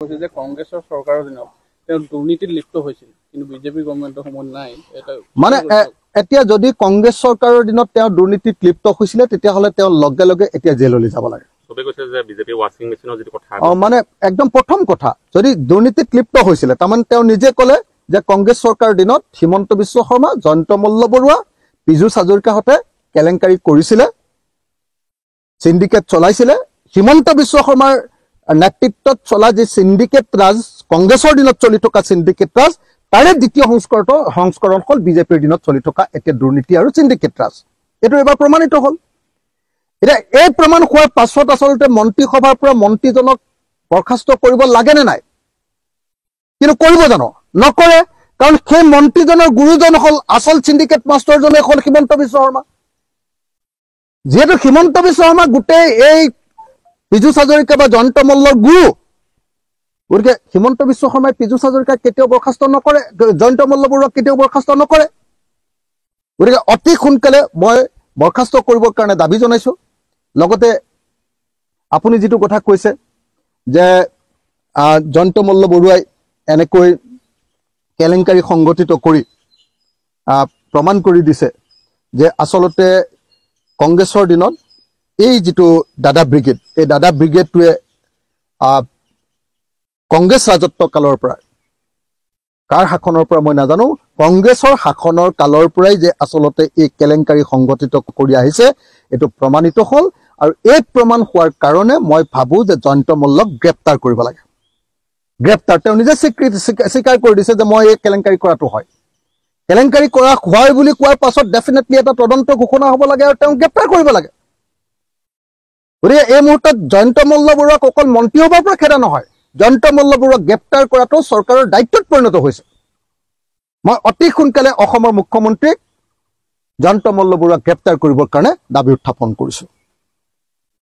কৈছে যে কংগ্ৰেছৰ চৰকাৰৰ দিনত তেওঁ দুৰ্নীতিত লিপ্ত হৈছিল কিন্তু বিজেপি গভৰ্ণমেণ্টৰ সময়ত নাই এটা মানে এতিয়া যদি কংগ্ৰেছ চৰকাৰৰ দিনত তেওঁ দুৰ্নীতিত লিপ্ত হৈছিল তেতিয়াহ'লে তেওঁ লগে লগে এতিয়া জেললৈ যাব লাগে সবে কৈছে যে বিজেপি ৱাচিং মেচিনৰ যেটো কথা মানে একদম প্ৰথম কথা যদি দুৰ্নীতিত লিপ্ত হৈছিল তাৰমানে তেওঁ নিজে ক'লে যে কংগ্ৰেছ চৰকাৰৰ দিনত হিমন্ত বিশ্ব শৰ্মা জয়ন্ত মল্ল বৰুৱা পীযুষ হাজৰিকাহঁতে কেলেংকাৰী কৰিছিল সিন্ডিকেট চলাইছিল হিমন্ত বিশ্ব শৰ্মাৰ নেতৃত্বত চলা যে সিন্ডিকেট ৰাজ কংগ্ৰেছৰ দিনত চলি থকা সিন্ডিকেট ৰাজ তাৰে দ্বিতীয় সংস্কৰণ হল বিজেপিৰ দিনত চলি থকা এতিয়া দুৰ্নীতি আৰু সিন্ডিকেট ৰাজ এটো এবাৰ প্ৰমাণিত হল এটা এই প্ৰমাণ হোৱাৰ পাছত আসলতে মন্ত্ৰীসভাৰ পৰা মন্ত্ৰীজনক বৰখাস্ত কৰিব লাগে নে নাই কিন্তু কৰিব জানো নকৰে কাৰণ সেই মন্ত্ৰীজনৰ গুৰুজন হল আসল সিন্ডিকেট মাষ্টাৰজনে হল হিমন্ত বিশ্ব শৰ্মা যেহেতু হিমন্ত বিশ্ব শৰ্মা গোটেই এই পীযুষ হাজৰিকা বা জয়ন্ত মল্লৰ গুৰু গতিকে হিমন্ত বিশ্ব শৰ্মাই পীযুষ হাজৰিকাক কেতিয়াও বৰখাস্ত নকৰে জয়ন্ত মল্ল বৰুৱাক কেতিয়াও বৰখাস্ত নকৰে গতিকে অতি সোনকালে মই বৰখাস্ত কৰিবৰ কাৰণে দাবী জনাইছো লগতে আপুনি যেটো কথা কৈছে যে জয়ন্ত মল্ল বৰুৱাই এনেকৈ কেলেংকাৰী সংগঠিত কৰি প্ৰমাণ কৰি দিছে যে আসলতে কংগ্ৰেছৰ দিনত এই যেটো দাদা ব্ৰিগেড এই দাদা ব্ৰিগেডটোৱে কংগ্ৰেছ ৰাজত্ব কালৰ পৰা কাৰ শাসনৰ পৰা মই নাজানো কংগ্ৰেছৰ শাসনৰ কালৰ পৰাই যে আসলতে এই কেলেংকাৰী সংগঠিত কৰি আহিছে এটো প্ৰমাণিত হল আৰু এই প্ৰমাণ হোৱাৰ কাৰণে মই ভাবো যে জয়ন্ত মল্লক গ্ৰেপ্তাৰ কৰিব লাগে গ্ৰেপ্তাৰ তেওঁ নিজে স্বীকাৰ কৰি দিছে যে মই এই কেলেংকাৰী কৰাটো হয় কেলেংকাৰী কৰা হয় বুলি কোৱাৰ পাছত ডেফিনেটলি এটা তদন্ত ঘোষণা হ'ব লাগে আৰু তেওঁ গ্ৰেপ্তাৰ কৰিব লাগে গতিকে এই মুহূৰ্তত জয়ন্ত মল্ল বৰুৱাক অকল মন্ত্ৰী হ'বৰ পৰা খেদা নহয় জয়ন্ত মল্ল বৰুৱাক গ্ৰেপ্তাৰ কৰাটো চৰকাৰৰ দায়িত্বত পৰিণত হৈছে মই অতি সোনকালে অসমৰ মুখ্যমন্ত্ৰীক জয়ন্ত মল্ল বৰুৱাক গ্ৰেপ্তাৰ কৰিবৰ কাৰণে দাবী উত্থাপন কৰিছো